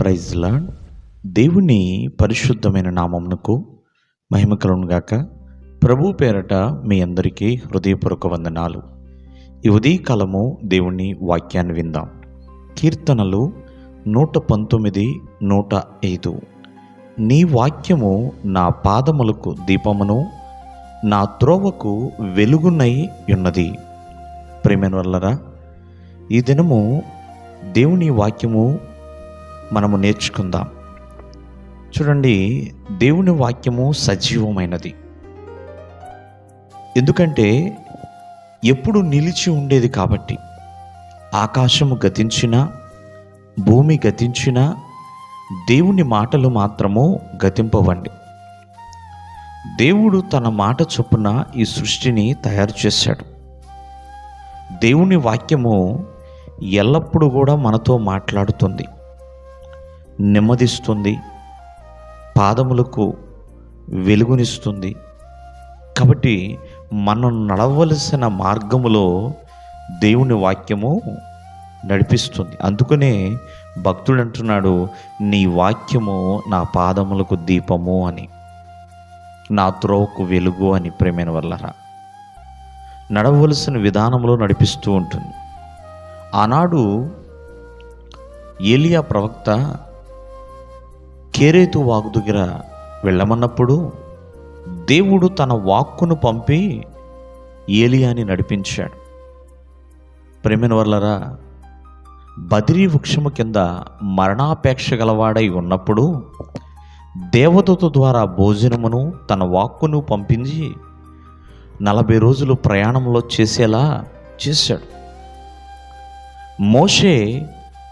Praise lord. దేవుని పరిశుద్ధమైన నామమునకు మహిమ కలుగును గాక. ప్రభు పేరట మీ అందరికీ హృదయపూర్వక వందనాలు. ఈ ఉదయకాలము దేవుని వాక్యాన్ని విందాం. కీర్తనలు 119, 105. నీ వాక్యము నా పాదములకు దీపమును, నా త్రోవకు వెలుగునై ఉన్నది. ప్రియమైన వాళ్ళరా, ఈ దినము దేవుని వాక్యము మనము నేర్చుకుందాం. చూడండి, దేవుని వాక్యము సజీవమైనది. ఎందుకంటే ఎప్పుడు నిలిచి ఉండేది కాబట్టి. ఆకాశము గతించినా, భూమి గతించినా దేవుని మాటలు మాత్రము గతింపవండి. దేవుడు తన మాట చొప్పున ఈ సృష్టిని తయారు చేశాడు. దేవుని వాక్యము ఎల్లప్పుడూ కూడా మనతో మాట్లాడుతుంది, నెమ్మదిస్తుంది, పాదములకు వెలుగునిస్తుంది. కాబట్టి మనం నడవలసిన మార్గములో దేవుని వాక్యము నడిపిస్తుంది. అందుకనే భక్తుడు అంటున్నాడు, నీ వాక్యము నా పాదములకు దీపము అని, నా త్రోవకు వెలుగు అని. ప్రేమైన వల్లరా, నడవలసిన విధానంలో నడిపిస్తూ ఉంటుంది. ఆనాడు ఏలియా ప్రవక్త కేరేతు వాగు దగ్గర వెళ్ళమన్నప్పుడు దేవుడు తన వాక్కును పంపి ఏలియాని నడిపించాడు. ప్రేమైన వల్లరా, బదిరీ వృక్షము కింద మరణాపేక్ష గలవాడై ఉన్నప్పుడు దేవదూత ద్వారా భోజనమును తన వాక్కును పంపించి 40 రోజులు ప్రయాణంలో చేసేలా చేశాడు. మోషే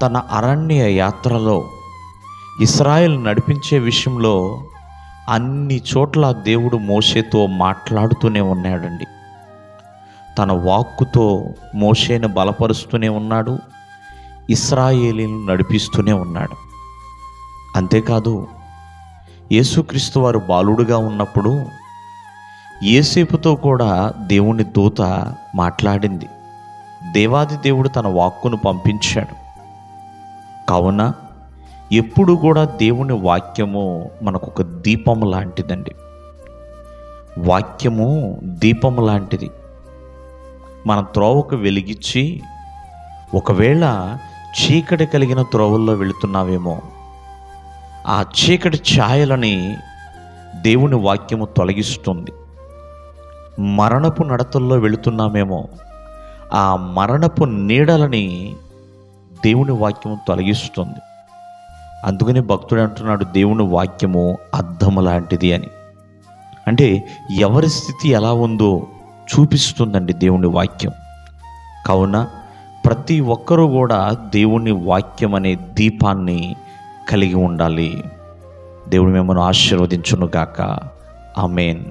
తన అరణ్య యాత్రలో ఇశ్రాయేలు నడిపించే విషయంలో అన్ని చోట్ల దేవుడు మోషేతో మాట్లాడుతూనే ఉన్నాడండి. తన వాక్కుతో మోషేను బలపరుస్తూనే ఉన్నాడు, ఇశ్రాయేలీలను నడిపిస్తూనే ఉన్నాడు. అంతేకాదు, యేసుక్రీస్తు వారు బాలుడుగా ఉన్నప్పుడు యేసేపుతో కూడా దేవుని దూత మాట్లాడింది. దేవాది దేవుడు తన వాక్కును పంపించాడు. కావున ఎప్పుడు కూడా దేవుని వాక్యము మనకొక దీపము లాంటిదండి. వాక్యము దీపము లాంటిది. మన త్రోవకు వెలిగించి, ఒకవేళ చీకటి కలిగిన త్రోవల్లో వెళుతున్నావేమో, ఆ చీకటి ఛాయలని దేవుని వాక్యము తొలగిస్తుంది. మరణపు నడతల్లో వెళుతున్నామేమో, ఆ మరణపు నీడలని దేవుని వాక్యము తొలగిస్తుంది. అందుకని భక్తుడు అంటున్నాడు, దేవుని వాక్యము అద్దము లాంటిది అని. అంటే ఎవరి స్థితి ఎలా ఉందో చూపిస్తుందండి దేవుని వాక్యం. కావున ప్రతి ఒక్కరూ కూడా దేవుని వాక్యం అనే దీపాన్ని కలిగి ఉండాలి. దేవుడు మిమ్మల్ని ఆశీర్వదించును గాక. ఆమేన్.